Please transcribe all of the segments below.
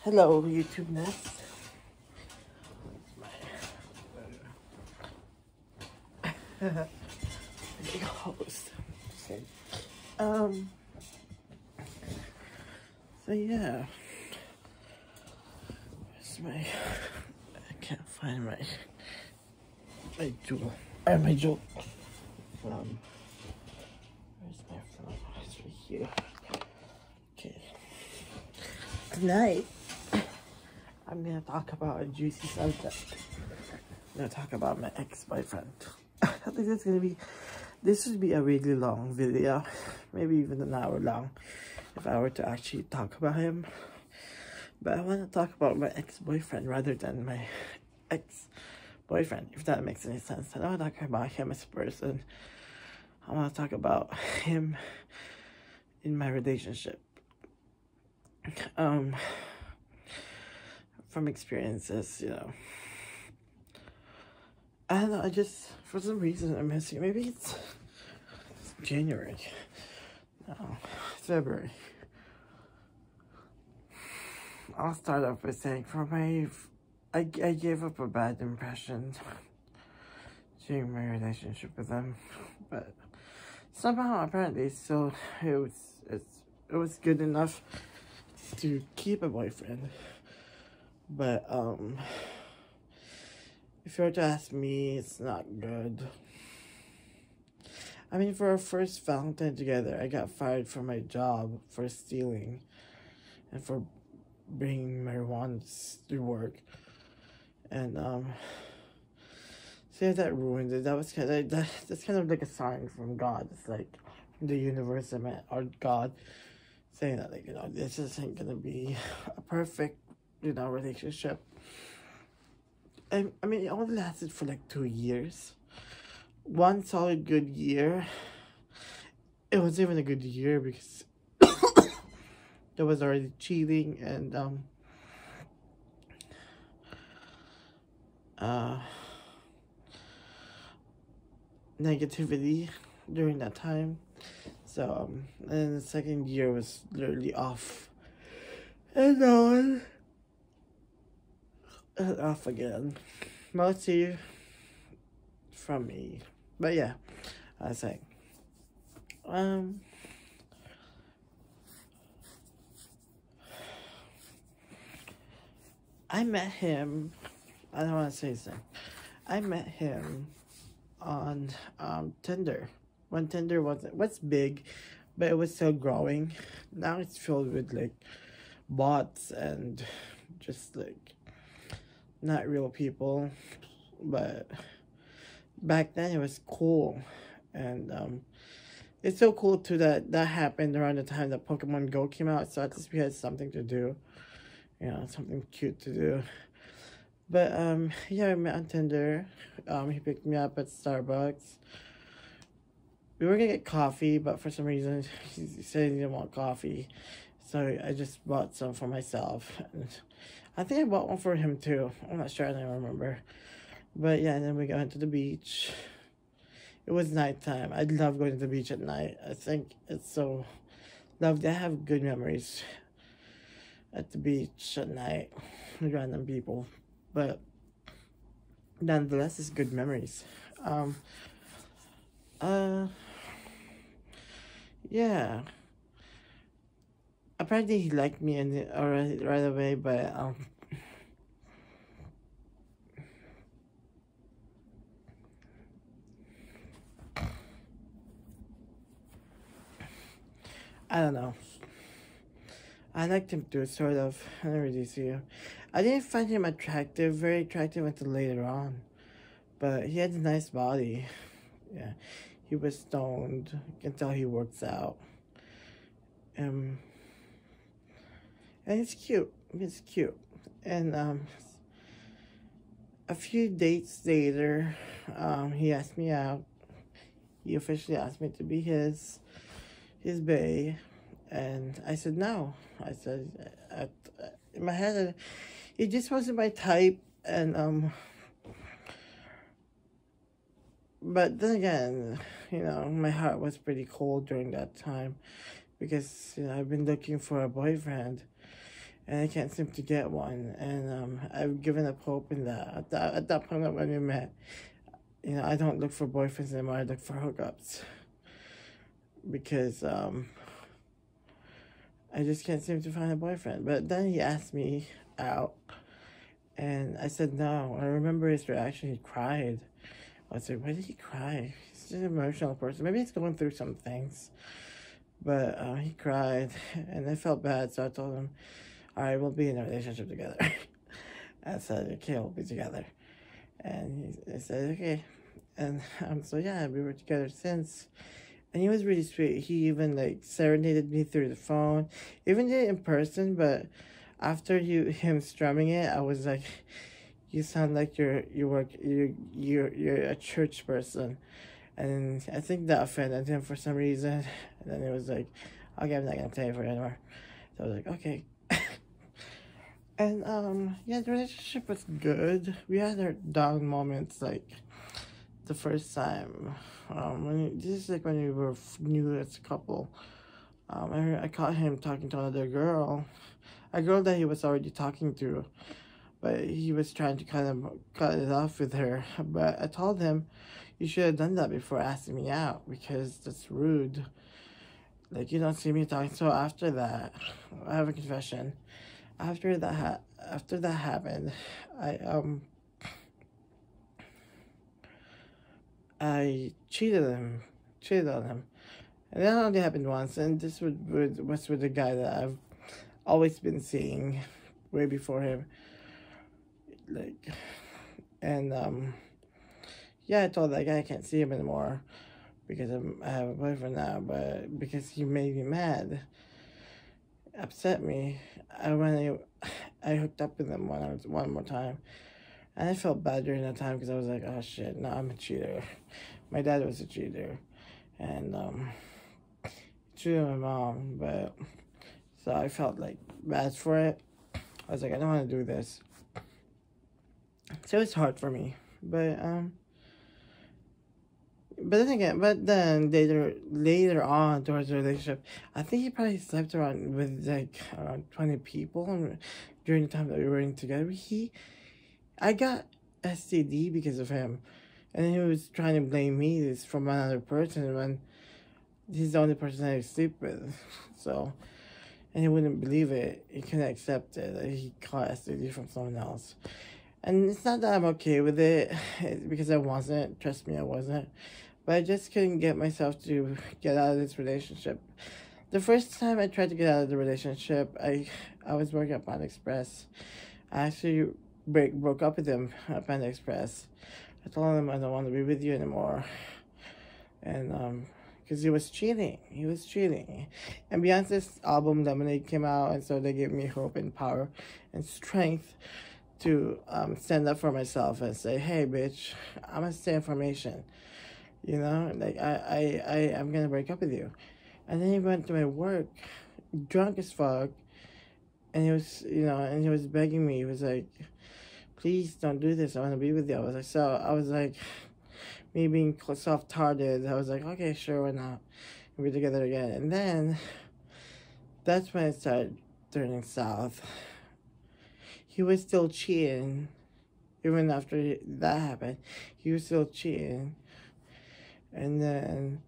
Hello, YouTube Nest. Big host. Um. So yeah, it's my. I can't find my jewel. My jewel. Where's my phone? It's right here. Okay. Tonight, I'm gonna talk about a juicy subject. I'm gonna talk about my ex-boyfriend. I think this would be a really long video, maybe even an hour long, if I were to actually talk about him. But I want to talk about my ex-boyfriend rather than my ex-boyfriend, if that makes any sense. I don't want to talk about him as a person. I want to talk about him in my relationship. From experiences, I don't know, for some reason, I'm missing. Maybe it's January. No, it's February. I'll start off by saying, I gave up a bad impression during my relationship with him, but somehow, apparently, it was good enough to keep a boyfriend. But if you were to ask me, it's not good. I mean, for our first Valentine together, I got fired from my job for stealing and for bringing marijuana to work. And so that ruined it. That's kind of like a sign from God. It's like the universe, or God saying that, like, this isn't gonna be a perfect, relationship. I mean, it only lasted for like 2 years. One solid good year. It wasn't even a good year because there was already cheating and negativity during that time. So and the second year was literally off and on and off again. Mostly from me. But yeah, I was saying. I met him, I don't want to say this. I met him on Tinder. When Tinder was big, but it was still growing. Now it's filled with like bots and just like not real people. But back then it was cool, and it's so cool too that happened around the time that Pokemon Go came out. So at least we had something to do, something cute to do. But yeah, we met on Tinder. He picked me up at Starbucks. We were gonna get coffee, but for some reason he said he didn't want coffee, so I just bought some for myself. And I think I bought one for him too. I'm not sure. I don't remember. But yeah, and then we went to the beach. It was nighttime. I love going to the beach at night. I think it's so lovely. I have good memories at the beach at night with random people. But nonetheless, it's good memories. Yeah. Apparently he liked me already right away, but I don't know. I liked him too, sort of. I didn't really see him. I didn't find him very attractive until later on. But he had a nice body. Yeah. He was stoned. You can tell he works out. And he's cute. He's cute. And a few dates later, he asked me out. He officially asked me to be his bae. And I said no. I said, in my head, it just wasn't my type. And but then again, my heart was pretty cold during that time, because I've been looking for a boyfriend, and I can't seem to get one. And I've given up hope in that. At that point when we met, you know, I don't look for boyfriends anymore. I look for hookups because I just can't seem to find a boyfriend. But then he asked me out, and I said no. I remember his reaction. He cried. I was like, why did he cry? He's just an emotional person. Maybe he's going through some things. But he cried, and I felt bad, so I told him, all right, we'll be in a relationship together. I said, okay, we'll be together. And he said, okay. And so yeah, we were together since. And he was really sweet. He even like serenaded me through the phone. Even did it in person, but after him strumming it, I was like, you sound like you're a church person. And I think that offended him for some reason. And then it was like, okay, I'm not gonna play for it anymore. So I was like, okay. And yeah, the relationship was good. We had our down moments, like the first time. This is like when we were new as a couple. I caught him talking to another girl, a girl that he was already talking to, but he was trying to kind of cut it off with her. But I told him, you should have done that before asking me out, because that's rude. Like, you don't see me talking. So after that, I have a confession. After that happened, I cheated on him. And that only happened once, and this was with a guy that I've always been seeing way before him. Like, and yeah, I told that guy I can't see him anymore because I have a boyfriend now, but because he made me mad, upset me, I hooked up with him one more time. And I felt bad during that time because I was like, oh shit, no, I'm a cheater. My dad was a cheater. And cheated my mom, but so I felt like bad for it. I was like, I don't want to do this. So it's hard for me. But then later on towards the relationship, I think he probably slept around with like around 20 people during the time that we were in together. I got STD because of him, and he was trying to blame me this from another person when he's the only person I sleep with. So, and he wouldn't believe it. He couldn't accept it that he caught STD from someone else. And it's not that I'm okay with it, because I wasn't. Trust me, I wasn't. But I just couldn't get myself to get out of this relationship. The first time I tried to get out of the relationship, I was working at Panda Express. I actually broke up with him at Panda Express. I told him I don't want to be with you anymore. And because he was cheating. And Beyonce's album Lemonade came out, and so they gave me hope and power and strength to stand up for myself and say, hey bitch, I'm gonna stay in formation. You know, like I'm gonna break up with you. And then he went to my work, drunk as fuck, and he was begging me. He was like, please don't do this, I wanna be with you. I was like, me being soft-hearted, I was like, okay, sure, why not? We'll be together again. And then that's when it started turning south. He was still cheating. Even after that happened, he was still cheating. And then,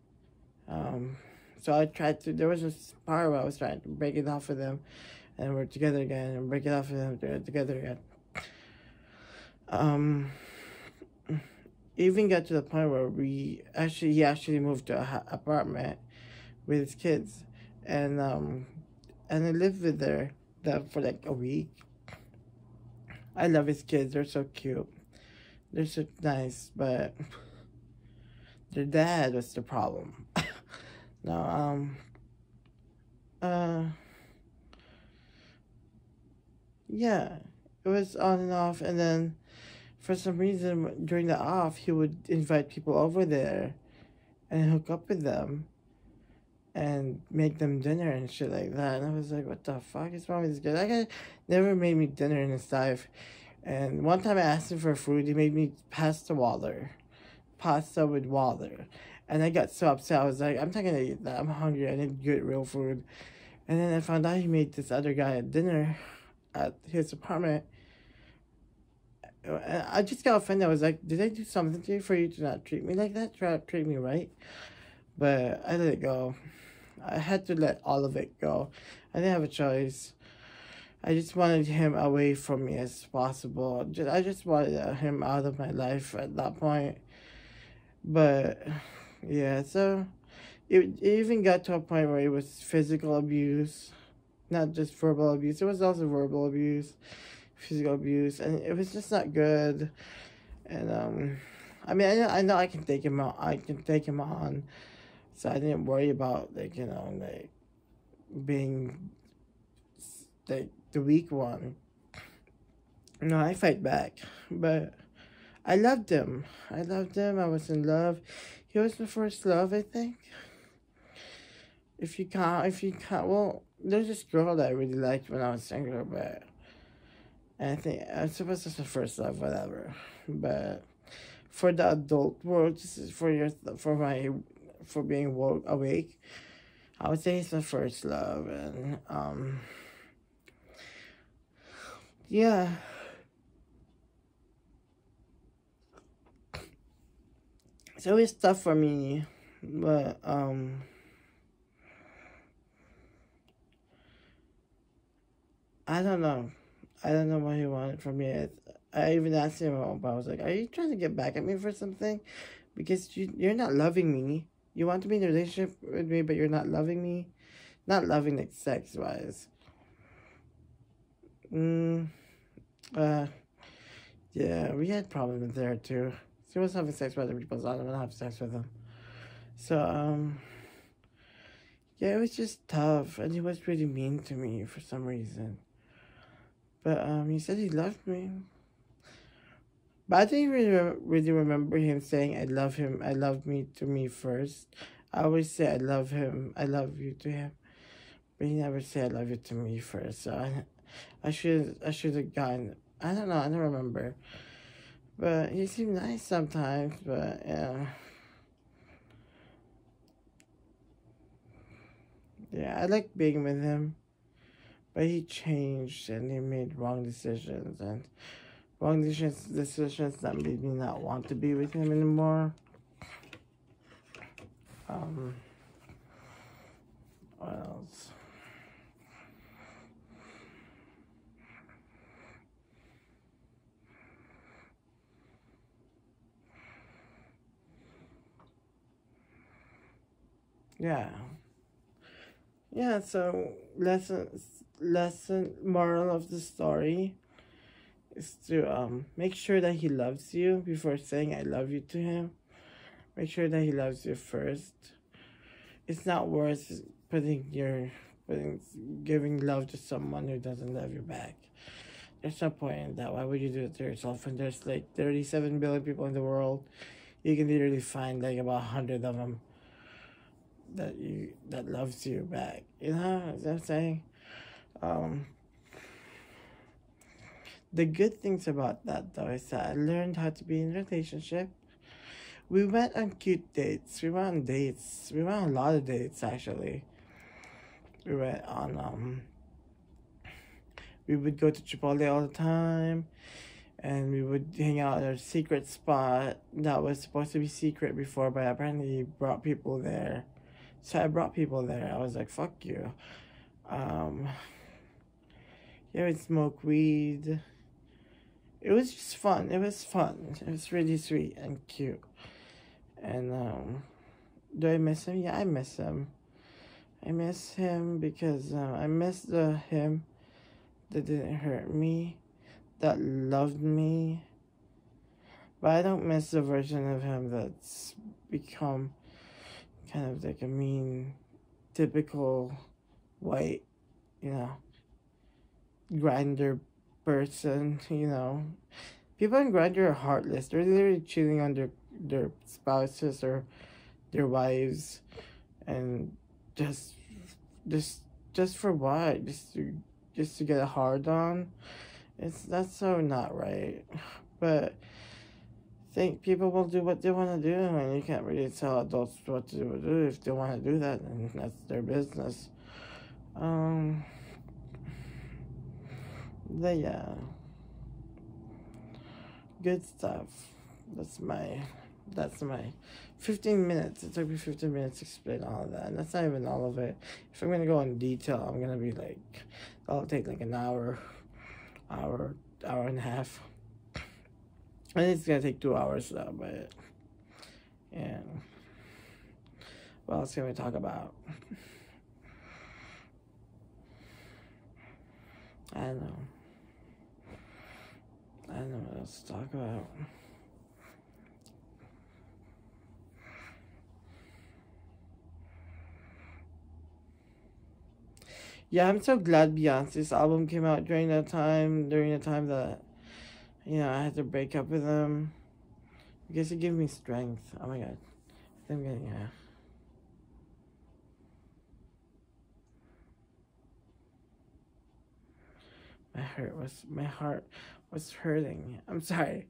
so I tried to, there was this part where I was trying to break it off with him, and we're together again, and break it off with him, together again. Even got to the point where he actually moved to an apartment with his kids, and I lived with them for like a week. I love his kids, they're so cute. They're so nice, but their dad was the problem. No, yeah, it was on and off, and then for some reason during the off, he would invite people over there and hook up with them and make them dinner and shit like that. And I was like, what the fuck is wrong with this guy? That guy never made me dinner in his life. And one time I asked him for food, he made me pasta with water. And I got so upset. I was like, I'm not gonna eat that. I'm hungry. I need good real food. And then I found out he made this other guy a dinner at his apartment. I just got offended. I was like, did I do something to you for you to not treat me like that? Try to treat me right? But I let it go. I had to let all of it go. I didn't have a choice. I just wanted him away from me as possible. I just wanted him out of my life at that point. But yeah, so it even got to a point where it was physical abuse, not just verbal abuse. It was also verbal abuse, physical abuse, and it was just not good. And I mean, I know I can take him out. I can take him on, so I didn't worry about like like being like the weak one. No, I fight back, but I loved him. I loved him. I was in love. He was my first love, I think. If you can't, well, there's this girl that I really liked when I was younger, but I think I suppose it's the first love, whatever. But for the adult world, this is for being woke awake. I would say it's my first love, and yeah, it's always tough for me, but I don't know. I don't know what he wanted from me. I even asked him, I was like, "Are you trying to get back at me for something? Because you're not loving me. You want to be in a relationship with me, but you're not loving me. Not loving like sex wise. Mm, uh, yeah, we had problems there too. She was having sex with other people, so I don't want to have sex with them. So yeah, it was just tough, and he was really mean to me for some reason. But he said he loved me. But I didn't really remember him saying I love him. I love me to me first. I always say I love him. I love you to him. But he never said I love you to me first. So I should have gotten. I don't know. I don't remember. But he seemed nice sometimes. But yeah, I like being with him. But he changed and he made wrong decisions and decisions that made me not want to be with him anymore. What else? Yeah. Yeah, so lesson moral of the story is to make sure that he loves you before saying I love you to him. Make sure that he loves you first. It's not worth putting giving love to someone who doesn't love you back. There's no point in that. Why would you do it to yourself when there's like 37 billion people in the world? You can literally find like about 100 of them that loves you back. You know what I'm saying? Um, the good things about that though is that I learned how to be in a relationship. We went on cute dates. We went on dates. We went on a lot of dates actually. We went on we would go to Chipotle all the time, and we would hang out at a secret spot that was supposed to be secret before, but apparently he brought people there. So I brought people there. I was like, fuck you. Yeah, we'd smoke weed. It was just fun. It was fun. It was really sweet and cute. And do I miss him? Yeah, I miss him. I miss him because I miss the him that didn't hurt me, that loved me. But I don't miss the version of him that's become kind of like a mean, typical white, grinder person, People in grinder are heartless. They're literally cheating on their spouses or their wives, and just just for what? Just to get a hard on. That's so not right. But I think people will do what they want to do, and you can't really tell adults what to do. If they want to do that, and that's their business. But yeah, good stuff. That's my 15 minutes. It took me 15 minutes to explain all of that. And that's not even all of it. If I'm gonna go in detail, I'm gonna be like, that'll take like an hour and a half. I think it's gonna take 2 hours though, but yeah. What else can we talk about? I don't know. I don't know what else to talk about. Yeah, I'm so glad Beyonce's album came out during the time that, I had to break up with him. Because it gave me strength. Oh my god. I'm getting, yeah. My heart was hurting. I'm sorry.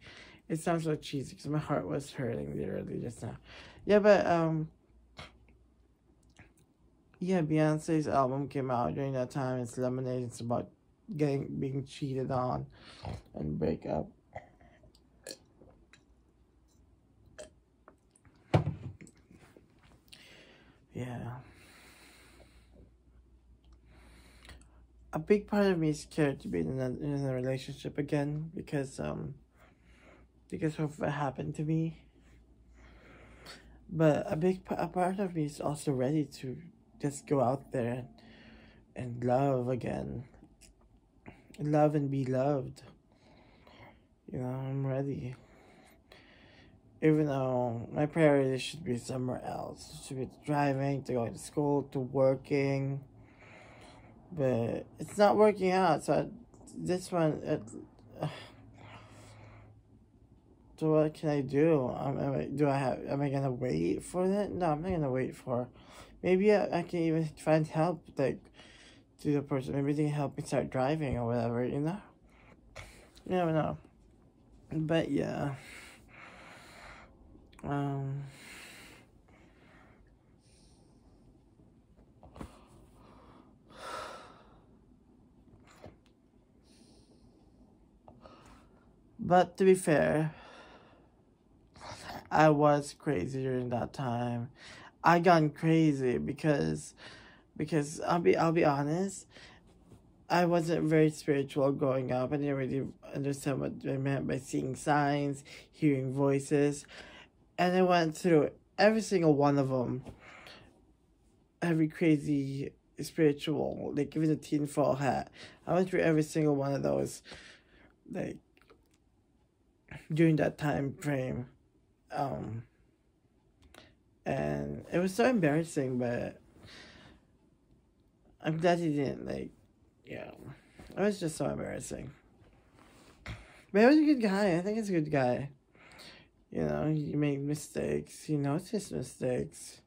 It sounds so cheesy because my heart was hurting literally just now. Yeah, but, yeah, Beyonce's album came out during that time. It's Lemonade. It's about being cheated on and break up. Yeah. A big part of me is scared to be in a relationship again because of what happened to me. But a part of me is also ready to just go out there and love again. Love and be loved. I'm ready. Even though my priority should be somewhere else. It should be driving, to going to school, to working. But it's not working out, so this one, so what can I do? Am I gonna wait for that? No, I'm not gonna wait for. Maybe I can even find help, like, to the person. Maybe they can help me start driving or whatever, You never know. But yeah. But to be fair, I was crazy during that time. I got crazy because I'll be honest, I wasn't very spiritual growing up. I didn't really understand what I meant by seeing signs, hearing voices, and I went through every single one of them. Every crazy spiritual, like even the tinfoil hat. I went through every single one of those, like, during that time frame. And it was so embarrassing, but I'm glad he didn't, like, yeah. It was just so embarrassing. But he was a good guy. I think he's a good guy. He made mistakes. He knows his mistakes.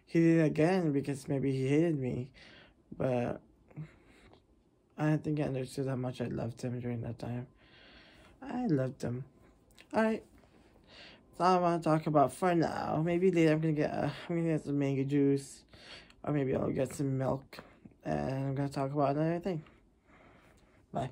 He did it again because maybe he hated me. But I don't think he understood how much I loved him during that time. I loved him. Alright. That's all I want to talk about for now. Maybe later I'm gonna get some mango juice. Or maybe I'll get some milk. And I'm gonna talk about another thing. Bye.